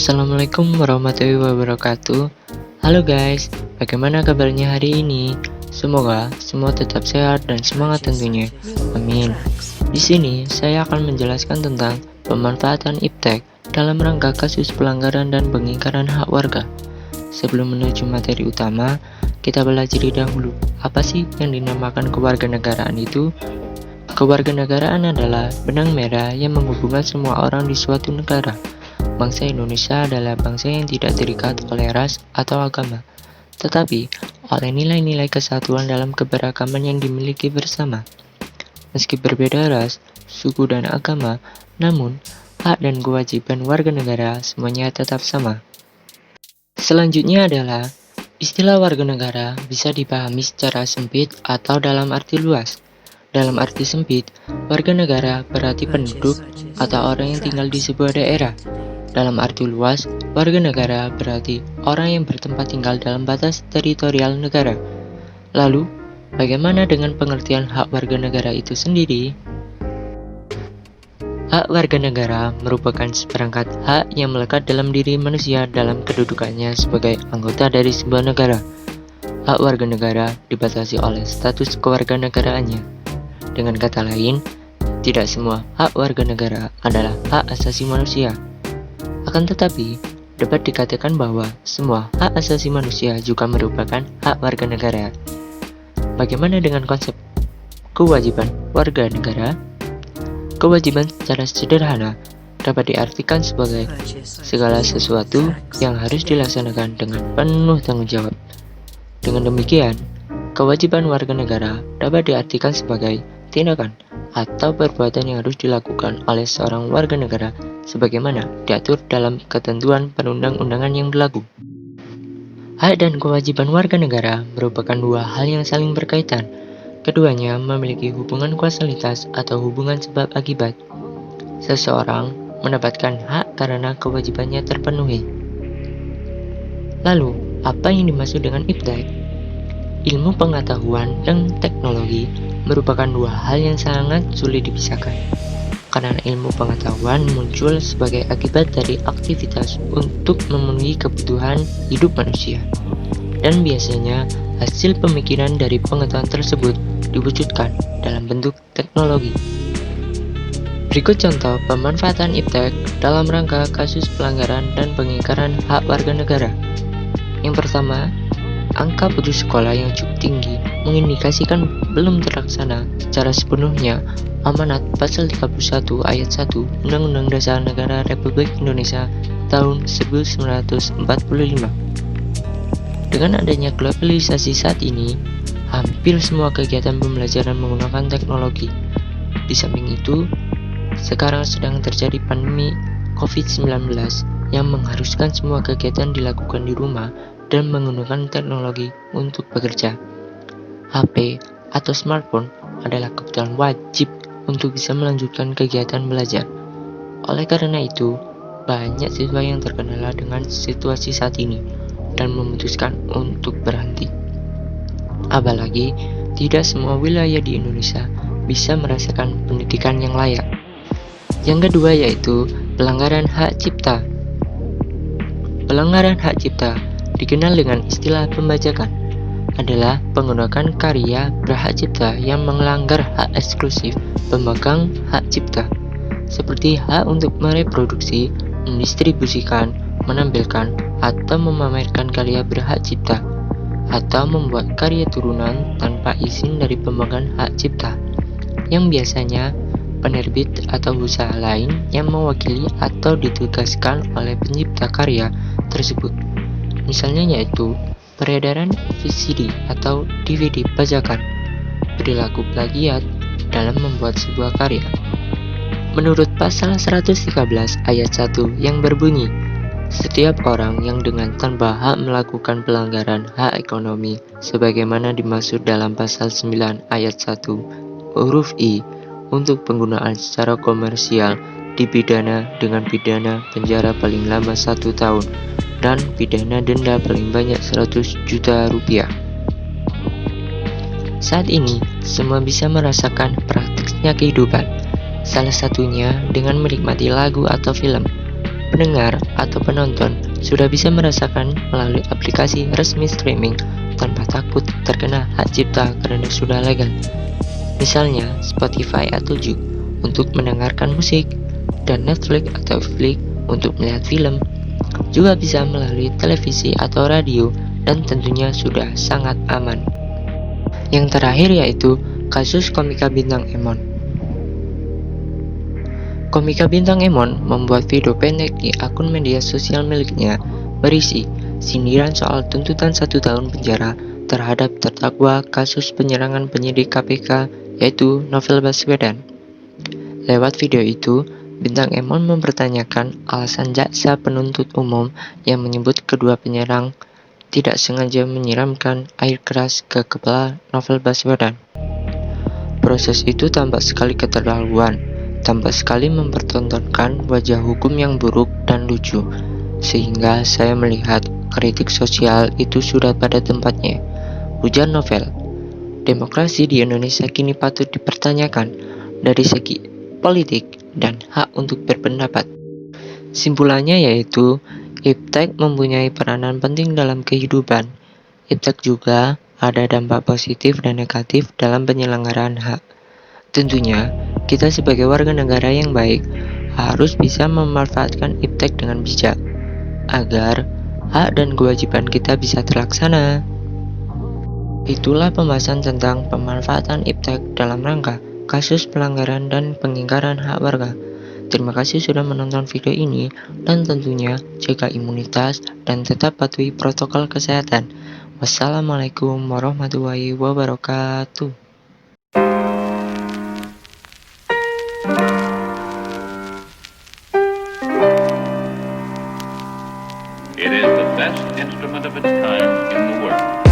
Assalamualaikum warahmatullahi wabarakatuh. Halo guys, bagaimana kabarnya hari ini? Semoga semua tetap sehat dan semangat tentunya. Amin. Di sini saya akan menjelaskan tentang pemanfaatan iptek dalam rangka kasus pelanggaran dan pengingkaran hak warga. Sebelum menuju materi utama, kita belajar dahulu apa sih yang dinamakan kewarganegaraan itu? Kewarganegaraan adalah benang merah yang menghubungkan semua orang di suatu negara. Bangsa Indonesia adalah bangsa yang tidak terikat oleh ras atau agama, tetapi oleh nilai-nilai kesatuan dalam keberagaman yang dimiliki bersama. Meski berbeda ras, suku, dan agama, namun hak dan kewajiban warga negara semuanya tetap sama. Selanjutnya adalah istilah warga negara bisa dipahami secara sempit atau dalam arti luas. Dalam arti sempit, warga negara berarti penduduk atau orang yang tinggal di sebuah daerah. Dalam arti luas, warga negara berarti orang yang bertempat tinggal dalam batas teritorial negara. Lalu, bagaimana dengan pengertian hak warga negara itu sendiri? Hak warga negara merupakan seperangkat hak yang melekat dalam diri manusia dalam kedudukannya sebagai anggota dari sebuah negara. Hak warga negara dibatasi oleh status kewarganegaraannya. Dengan kata lain, tidak semua hak warga negara adalah hak asasi manusia. Akan tetapi, dapat dikatakan bahwa semua hak asasi manusia juga merupakan hak warga negara. Bagaimana dengan konsep kewajiban warga negara? Kewajiban secara sederhana dapat diartikan sebagai segala sesuatu yang harus dilaksanakan dengan penuh tanggung jawab. Dengan demikian, kewajiban warga negara dapat diartikan sebagai tindakan atau perbuatan yang harus dilakukan oleh seorang warga negara sebagaimana diatur dalam ketentuan perundang-undangan yang berlaku. Hak dan kewajiban warga negara merupakan dua hal yang saling berkaitan. Keduanya memiliki hubungan kausalitas atau hubungan sebab akibat. Seseorang mendapatkan hak karena kewajibannya terpenuhi. Lalu, apa yang dimaksud dengan iptek? Ilmu pengetahuan dan teknologi merupakan dua hal yang sangat sulit dipisahkan. Karena ilmu pengetahuan muncul sebagai akibat dari aktivitas untuk memenuhi kebutuhan hidup manusia. Dan biasanya hasil pemikiran dari pengetahuan tersebut diwujudkan dalam bentuk teknologi. Berikut contoh pemanfaatan iptek dalam rangka kasus pelanggaran dan pengingkaran hak warga negara. Yang pertama, angka putus sekolah yang cukup tinggi mengindikasikan belum terlaksana secara sepenuhnya amanat pasal 31 ayat 1 Undang-Undang Dasar Negara Republik Indonesia tahun 1945. Dengan adanya globalisasi saat ini, hampir semua kegiatan pembelajaran menggunakan teknologi. Di samping itu, sekarang sedang terjadi pandemi COVID-19 yang mengharuskan semua kegiatan dilakukan di rumah dan menggunakan teknologi untuk bekerja. HP atau smartphone adalah kebutuhan wajib untuk bisa melanjutkan kegiatan belajar. Oleh karena itu, banyak siswa yang terkendala dengan situasi saat ini dan memutuskan untuk berhenti. Apalagi, tidak semua wilayah di Indonesia bisa merasakan pendidikan yang layak. Yang kedua yaitu pelanggaran hak cipta. Pelanggaran hak cipta dikenal dengan istilah pembajakan, adalah penggunaan karya berhak cipta yang melanggar hak eksklusif pemegang hak cipta, seperti hak untuk mereproduksi, mendistribusikan, menampilkan, atau memamerkan karya berhak cipta, atau membuat karya turunan tanpa izin dari pemegang hak cipta, yang biasanya penerbit atau usaha lain yang mewakili atau ditugaskan oleh pencipta karya tersebut. Misalnya yaitu peredaran VCD atau DVD bajakan, perilaku plagiat dalam membuat sebuah karya. Menurut pasal 113 ayat 1 yang berbunyi, setiap orang yang dengan tanpa hak melakukan pelanggaran hak ekonomi sebagaimana dimaksud dalam pasal 9 ayat 1 huruf I untuk penggunaan secara komersial dipidana dengan pidana penjara paling lama 1 tahun dan pidana denda paling banyak 100 juta rupiah. Saat ini, semua bisa merasakan praktiknya kehidupan, salah satunya dengan menikmati lagu atau film. pendengar atau penonton sudah bisa merasakan melalui aplikasi resmi streaming tanpa takut terkena hak cipta karena sudah legal. Misalnya Spotify atau Juk untuk mendengarkan musik, dan Netflix atau Flix untuk melihat film. Juga bisa melalui televisi atau radio, dan tentunya sudah sangat aman. Yang terakhir yaitu kasus komika bintang Emon. Komika bintang Emon membuat video pendek di akun media sosial miliknya berisi sindiran soal tuntutan 1 tahun penjara terhadap terdakwa kasus penyerangan penyidik KPK yaitu Novel Baswedan. Lewat video itu, bintang Emon mempertanyakan alasan jaksa penuntut umum yang menyebut kedua penyerang tidak sengaja menyiramkan air keras ke kepala Novel Baswedan. Proses itu tampak sekali keterlaluan, tampak sekali mempertontonkan wajah hukum yang buruk dan lucu, sehingga saya melihat kritik sosial itu sudah pada tempatnya. Ujar Novel, demokrasi di Indonesia kini patut dipertanyakan dari segi politik dan hak untuk berpendapat. Simpulannya yaitu, iptek mempunyai peranan penting dalam kehidupan. Iptek juga ada dampak positif dan negatif dalam penyelenggaraan hak. Tentunya, kita sebagai warga negara yang baik harus bisa memanfaatkan iptek dengan bijak, agar hak dan kewajiban kita bisa terlaksana. Itulah pembahasan tentang pemanfaatan iptek dalam rangka kasus pelanggaran dan pengingkaran hak warga. Terima kasih sudah menonton video ini, dan tentunya jaga imunitas dan tetap patuhi protokol kesehatan. Wassalamualaikum warahmatullahi wabarakatuh. It is the best instrument of its kind in the world.